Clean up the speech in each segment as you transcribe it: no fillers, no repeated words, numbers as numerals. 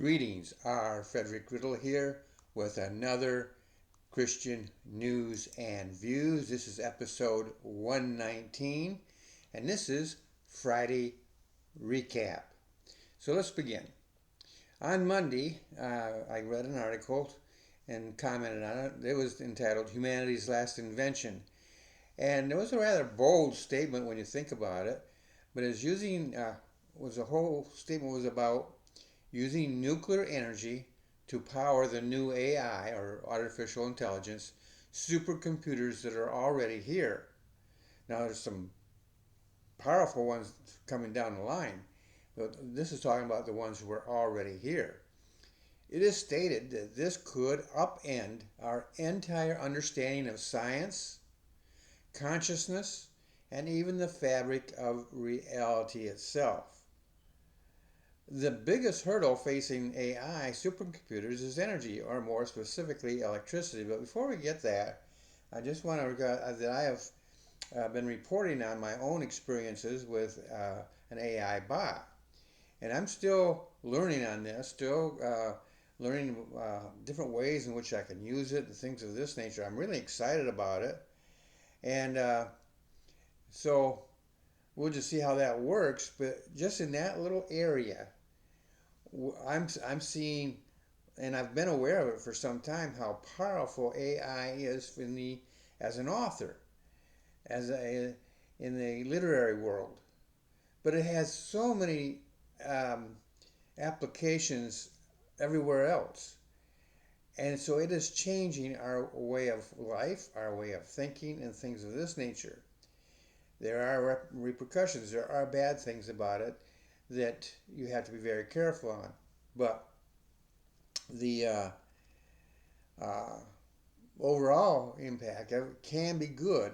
Greetings, R. Frederick Riddle here with another Christian News and Views. This is episode 119, and this is Friday Recap. So let's begin. On Monday, I read an article and commented on it. It was entitled Humanity's Last Invention. And it was a rather bold statement when you think about it, but the whole statement was about using nuclear energy to power the new AI, or artificial intelligence, supercomputers that are already here. Now, there's some powerful ones coming down the line, but this is talking about the ones who are already here. It is stated that this could upend our entire understanding of science, consciousness, and even the fabric of reality itself. The biggest hurdle facing AI supercomputers is energy, or more specifically, electricity. But before we get that, I just want to regard that I have been reporting on my own experiences with an AI bot. And I'm still learning on this, still learning different ways in which I can use it and things of this nature. I'm really excited about it. And so we'll just see how that works. But just in that little area, I'm seeing, and I've been aware of it for some time, how powerful AI is as an author, in the literary world. But it has so many applications everywhere else. And so it is changing our way of life, our way of thinking, and things of this nature. There are repercussions, there are bad things about it that you have to be very careful on. But the overall impact of it can be good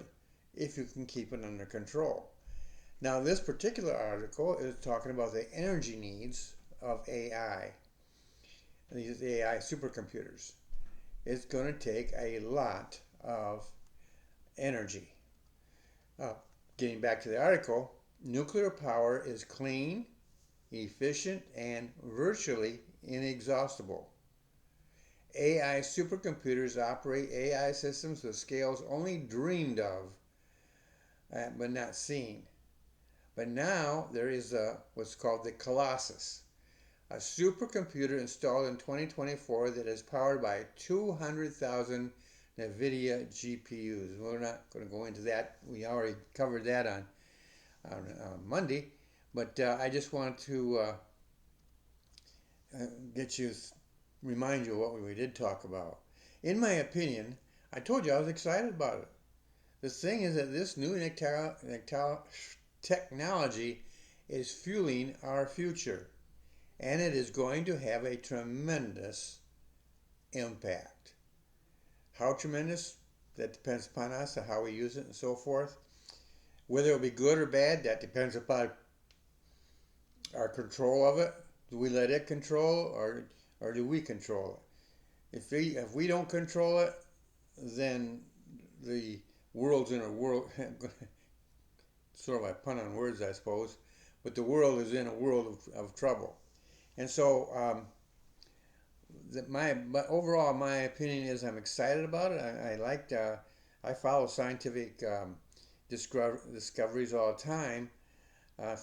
if you can keep it under control. Now, this particular article is talking about the energy needs of AI, these AI supercomputers. It's going to take a lot of energy. Getting back to the article, nuclear power is clean, efficient, and virtually inexhaustible. AI supercomputers operate AI systems with scales only dreamed of, but not seen. But now there is what's called the Colossus, a supercomputer installed in 2024 that is powered by 200,000 NVIDIA GPUs. We're not going to go into that. We already covered that on Monday. But I just want to remind you of what we did talk about. In my opinion, I told you I was excited about it. The thing is that this new technology is fueling our future, and it is going to have a tremendous impact. How tremendous? That depends upon us and how we use it and so forth. Whether it'll be good or bad, that depends upon our control of it. Do we let it control, or do we control it? If we don't control it, then the world's in a world, sort of a pun on words, I suppose, but the world is in a world of trouble. And so overall, my opinion is I'm excited about it. I follow scientific discoveries all the time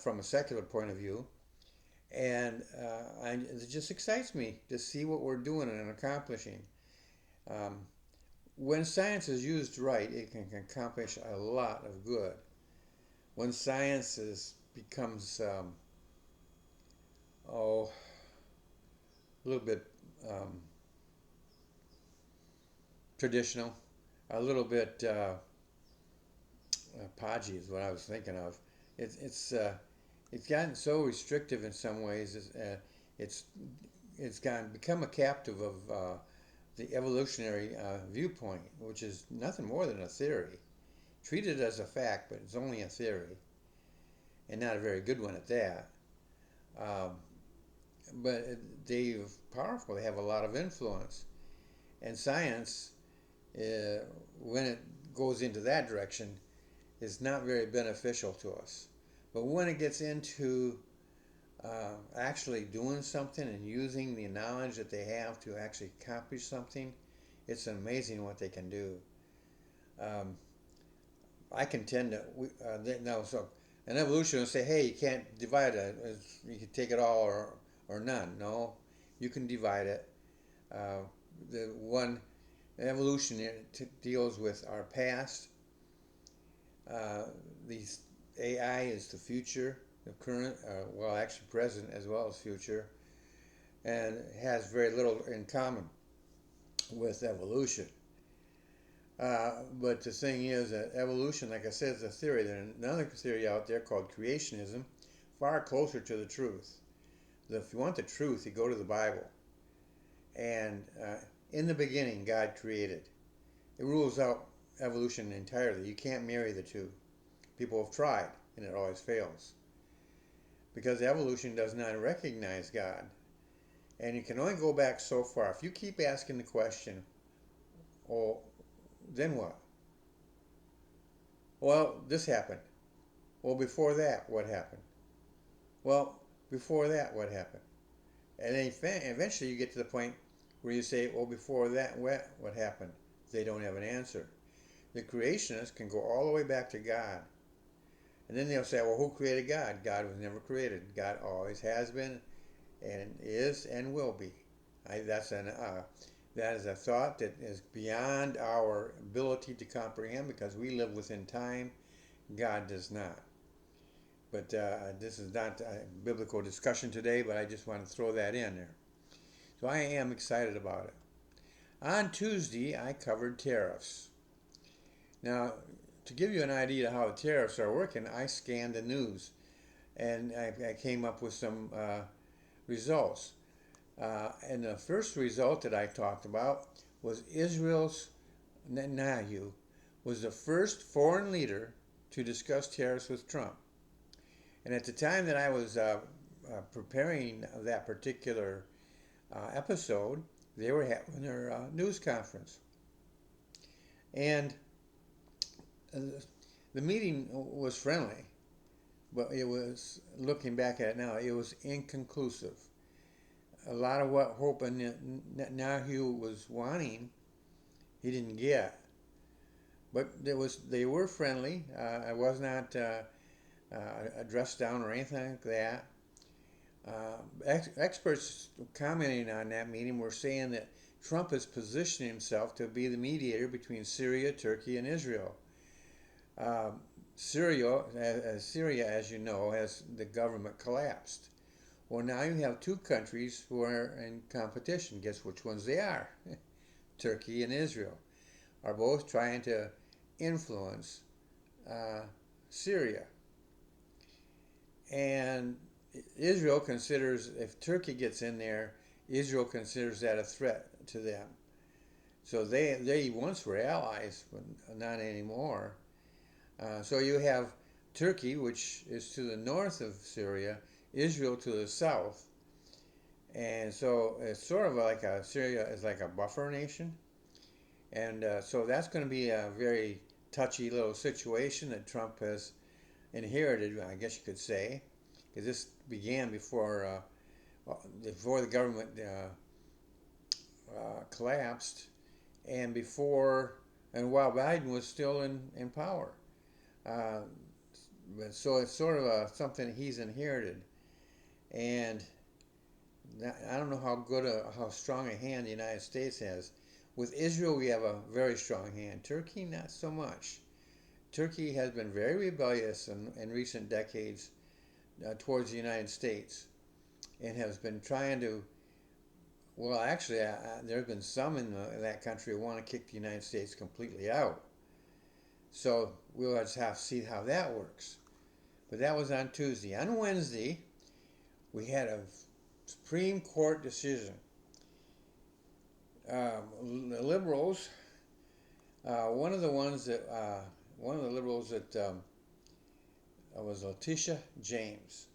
from a secular point of view. And it just excites me to see what we're doing and accomplishing. When science is used right, it can accomplish a lot of good. When science becomes a little bit traditional, a little bit podgy is what I was thinking of. It's gotten so restrictive in some ways. It's become a captive of the evolutionary viewpoint, which is nothing more than a theory. Treat it as a fact, but it's only a theory, and not a very good one at that. But they're powerful. They have a lot of influence, and science, when it goes into that direction, is not very beneficial to us. But when it gets into actually doing something and using the knowledge that they have to actually accomplish something, it's amazing what they can do. Um, I contend that no, so an evolutionist say, hey, you can't divide it. You can take it all or none. No, you can divide it. Uh, the one evolution deals with our past. Uh, these AI is the future, the current, well, actually present as well as future, and has very little in common with evolution. But the thing is that evolution, like I said, is a theory. There's another theory out there called creationism, far closer to the truth. If you want the truth, you go to the Bible. And in the beginning, God created. It rules out evolution entirely. You can't marry the two. People have tried, and it always fails. Because evolution does not recognize God. And you can only go back so far. If you keep asking the question, oh, then what? Well, this happened. Well, before that, what happened? Well, before that, what happened? And then eventually you get to the point where you say, well, before that, what happened? They don't have an answer. The creationists can go all the way back to God. And then they'll say, well, who created God? God was never created. God always has been and is and will be. That is a thought that is beyond our ability to comprehend because we live within time. God does not. But this is not a biblical discussion today, but I just want to throw that in there. So I am excited about it. On Tuesday, I covered tariffs. Now, to give you an idea of how the tariffs are working, I scanned the news and I came up with some results. And the first result that I talked about was Israel's Netanyahu was the first foreign leader to discuss tariffs with Trump. And at the time that I was preparing that particular episode, they were having their news conference. And the meeting was friendly, but it was, looking back at it now, it was inconclusive. A lot of what Hope and Netanyahu was wanting, he didn't get. But they were friendly. I was not dressed down or anything like that. Experts commenting on that meeting were saying that Trump is positioning himself to be the mediator between Syria, Turkey, and Israel. Syria, as you know, has the government collapsed. Well, now you have two countries who are in competition. Guess which ones they are? Turkey and Israel are both trying to influence Syria. And Israel considers, if Turkey gets in there, Israel considers that a threat to them. So they once were allies, but not anymore. So you have Turkey, which is to the north of Syria, Israel to the south. And so it's sort of like Syria is like a buffer nation. And so that's going to be a very touchy little situation that Trump has inherited, I guess you could say, because this began before the government collapsed, and while Biden was still in power. So it's sort of something he's inherited, and I don't know how strong a hand the United States has. With Israel, we have a very strong hand. Turkey, not so much. Turkey has been very rebellious in recent decades towards the United States and has been trying to, well, actually, there have been some in that country who want to kick the United States completely out. So we'll just have to see how that works. But that was on Tuesday. On Wednesday, we had a Supreme Court decision. The liberals, one of the liberals that was Letitia James,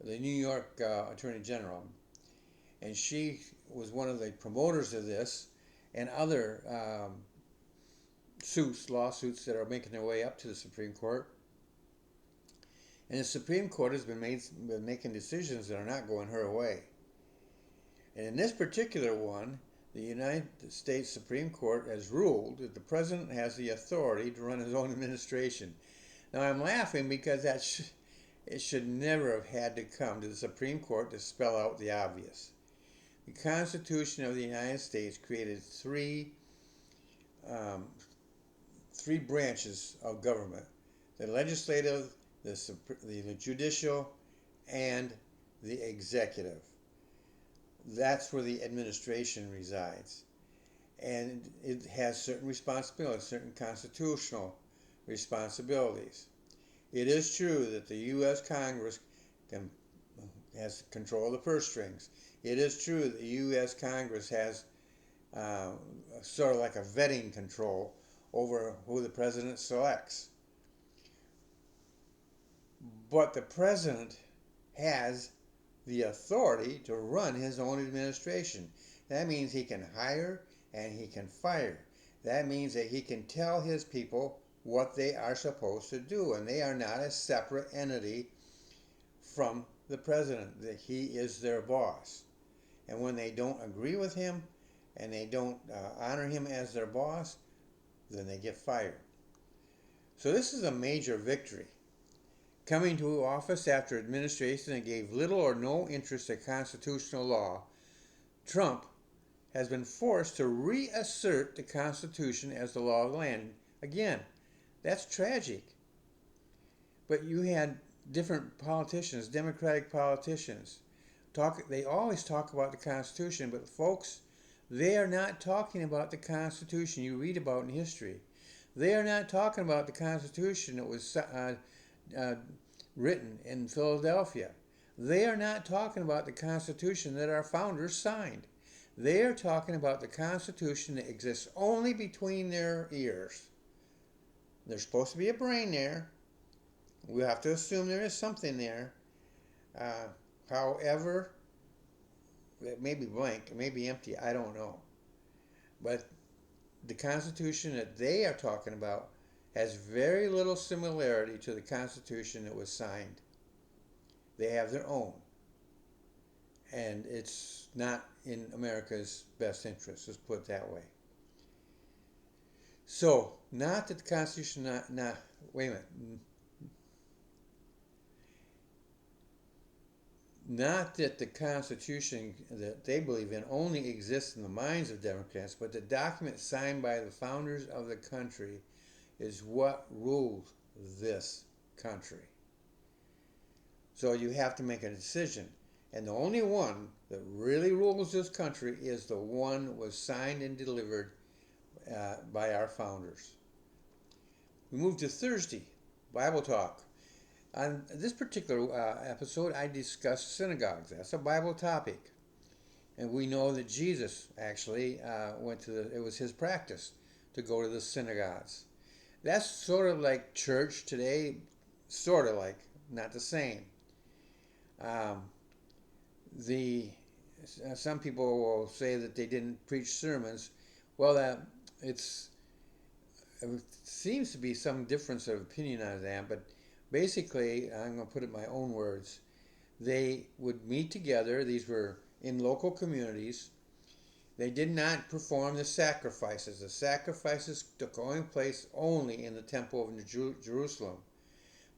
the New York Attorney General, and she was one of the promoters of this and other lawsuits that are making their way up to the Supreme Court. And the Supreme Court has been making decisions that are not going her way. And in this particular one, the United States Supreme Court has ruled that the president has the authority to run his own administration. Now I'm laughing because it should never have had to come to the Supreme Court to spell out the obvious. The Constitution of the United States created um, three branches of government: the legislative, the judicial, and the executive. That's where the administration resides. And it has certain responsibilities, certain constitutional responsibilities. It is true that the U.S. Congress has control of the purse strings. It is true that the U.S. Congress has sort of like a vetting control over who the president selects. But the president has the authority to run his own administration. That means he can hire and he can fire. That means that he can tell his people what they are supposed to do, and they are not a separate entity from the president. That he is their boss. And when they don't agree with him and they don't honor him as their boss, then they get fired. So this is a major victory. Coming to office after an administration that gave little or no interest to constitutional law, Trump has been forced to reassert the Constitution as the law of the land. Again, that's tragic. But you had different politicians, Democratic politicians, they always talk about the Constitution, but folks, they are not talking about the Constitution you read about in history. They are not talking about the Constitution that was written in Philadelphia. They are not talking about the Constitution that our founders signed. They are talking about the Constitution that exists only between their ears. There's supposed to be a brain there. We have to assume there is something there. However, it may be blank, it may be empty, I don't know. But the Constitution that they are talking about has very little similarity to the Constitution that was signed. They have their own. And it's not in America's best interest, let's put it that way. So, not that the Constitution, wait a minute. Not that the Constitution that they believe in only exists in the minds of Democrats, but the document signed by the founders of the country is what rules this country. So you have to make a decision. And the only one that really rules this country is the one that was signed and delivered by our founders. We move to Thursday, Bible Talk. On this particular episode, I discussed synagogues. That's a Bible topic. And we know that Jesus actually it was his practice to go to the synagogues. That's sort of like church today, sort of like, not the same. Some people will say that they didn't preach sermons. Well, it seems to be some difference of opinion on that, but basically, I'm going to put it in my own words, they would meet together. These were in local communities. They did not perform the sacrifices. The sacrifices took place only in the temple of Jerusalem.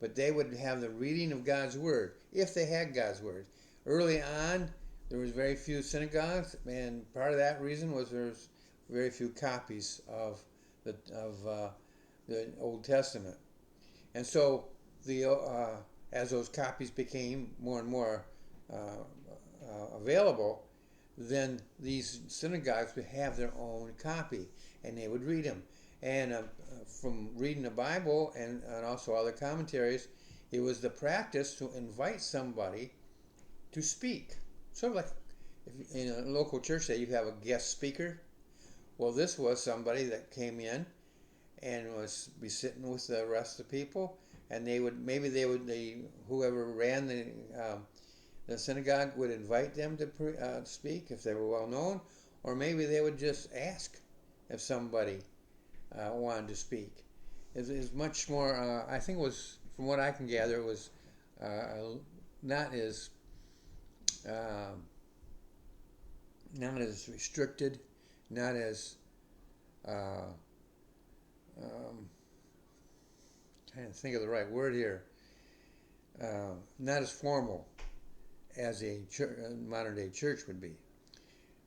But they would have the reading of God's Word, if they had God's Word. Early on, there was very few synagogues, and part of that reason was there was very few copies of the Old Testament. And so, as those copies became more and more available, then these synagogues would have their own copy, and they would read them. And from reading the Bible and also other commentaries, it was the practice to invite somebody to speak. Sort of like if in a local church that you have a guest speaker. Well, this was somebody that came in and was be sitting with the rest of the people, and whoever ran the synagogue would invite them to speak if they were well known, or maybe they would just ask if somebody wanted to speak. It's much more, I think it was, from what I can gather, it was uh, not as uh, not as restricted, not as uh, um, trying to think of the right word here, not as formal as a modern day church would be.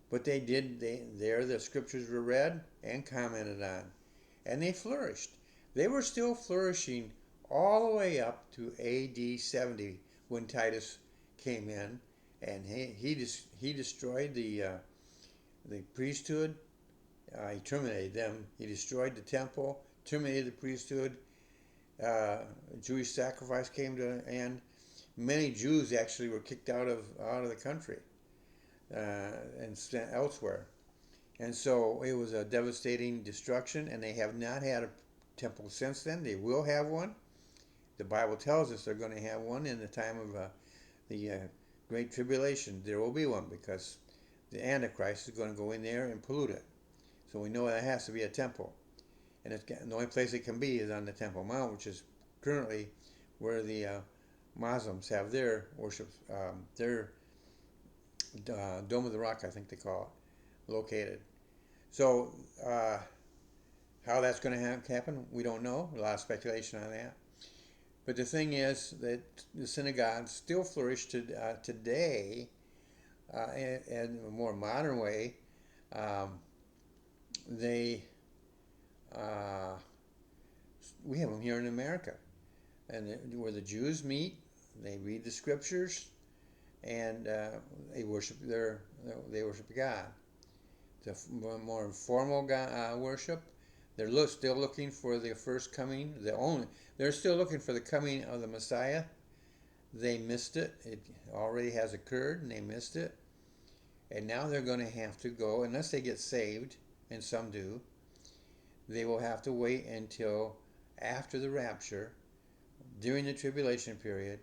But they did. There the scriptures were read and commented on, and they flourished. They were still flourishing all the way up to A.D. 70 when Titus came in, and he destroyed the priesthood. He terminated them. He destroyed the temple, terminated the priesthood. Jewish sacrifice came to an end. Many Jews actually were kicked out of the country and sent elsewhere. And so it was a devastating destruction, and they have not had a temple since then. They will have one. The Bible tells us they're going to have one in the time of the Great Tribulation. There will be one because the Antichrist is going to go in there and pollute it. So we know that has to be a temple. And the only place it can be is on the Temple Mount, which is currently where the Muslims have their worship, their Dome of the Rock, I think they call it, located. So how that's going to happen, we don't know. A lot of speculation on that. But the thing is that the synagogues still flourish today in a more modern way. They we have them here in America, and where the Jews meet, they read the scriptures, and they worship God. The more informal worship, they're still looking for the first coming. They're still looking for the coming of the Messiah. They missed it. It already has occurred, and they missed it. And now they're going to have to go, unless they get saved, and some do. They will have to wait until after the rapture, during the tribulation period,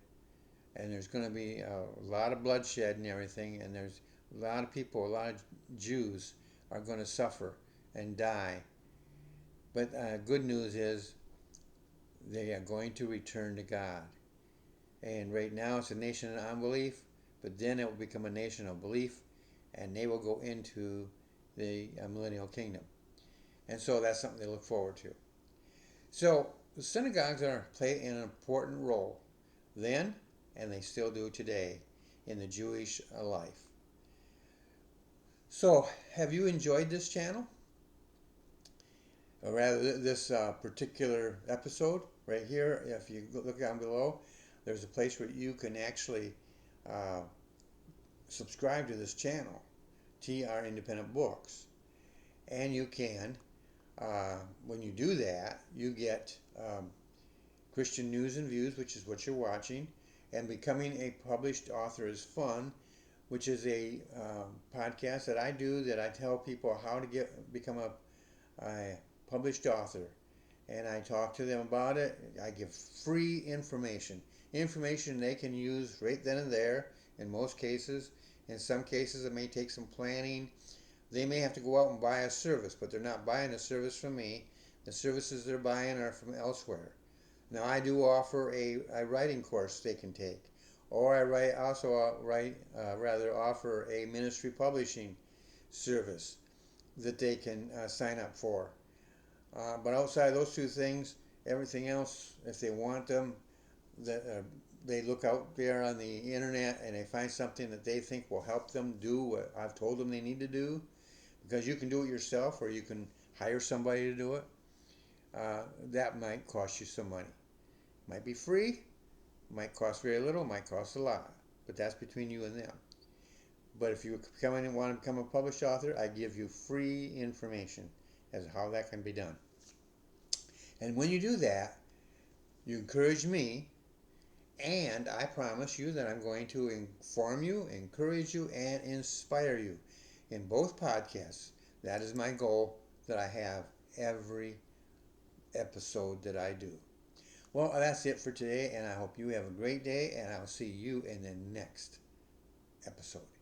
and there's going to be a lot of bloodshed and everything, and there's a lot of people, a lot of Jews are going to suffer and die. But good news is they are going to return to God. And right now it's a nation of unbelief, but then it will become a nation of belief, and they will go into the millennial kingdom. And so that's something to look forward to. So the synagogues play an important role then, and they still do today in the Jewish life. So, have you enjoyed this channel? Or rather, this particular episode right here, if you look down below, there's a place where you can actually subscribe to this channel, TR Independent Books. And you can, when you do that, you get Christian news and views, which is what you're watching, and becoming a published author is fun, which is a podcast that I do that I tell people how to become a published author, and I talk to them about it. I give free information they can use right then and there in most cases. In some cases it may take some planning. They may have to go out and buy a service, but they're not buying a service from me. The services they're buying are from elsewhere. Now I do offer a writing course they can take, or I also offer a ministry publishing service that they can sign up for. But outside of those two things, everything else, if they want them, that they look out there on the internet and they find something that they think will help them do what I've told them they need to do, because you can do it yourself or you can hire somebody to do it. That might cost you some money. Might be free, might cost very little, might cost a lot, but that's between you and them. But if you come in and want to become a published author, I give you free information as to how that can be done. And when you do that, you encourage me, and I promise you that I'm going to inform you, encourage you, and inspire you in both podcasts. That is my goal that I have every episode that I do. Well, that's it for today, and I hope you have a great day, and I'll see you in the next episode.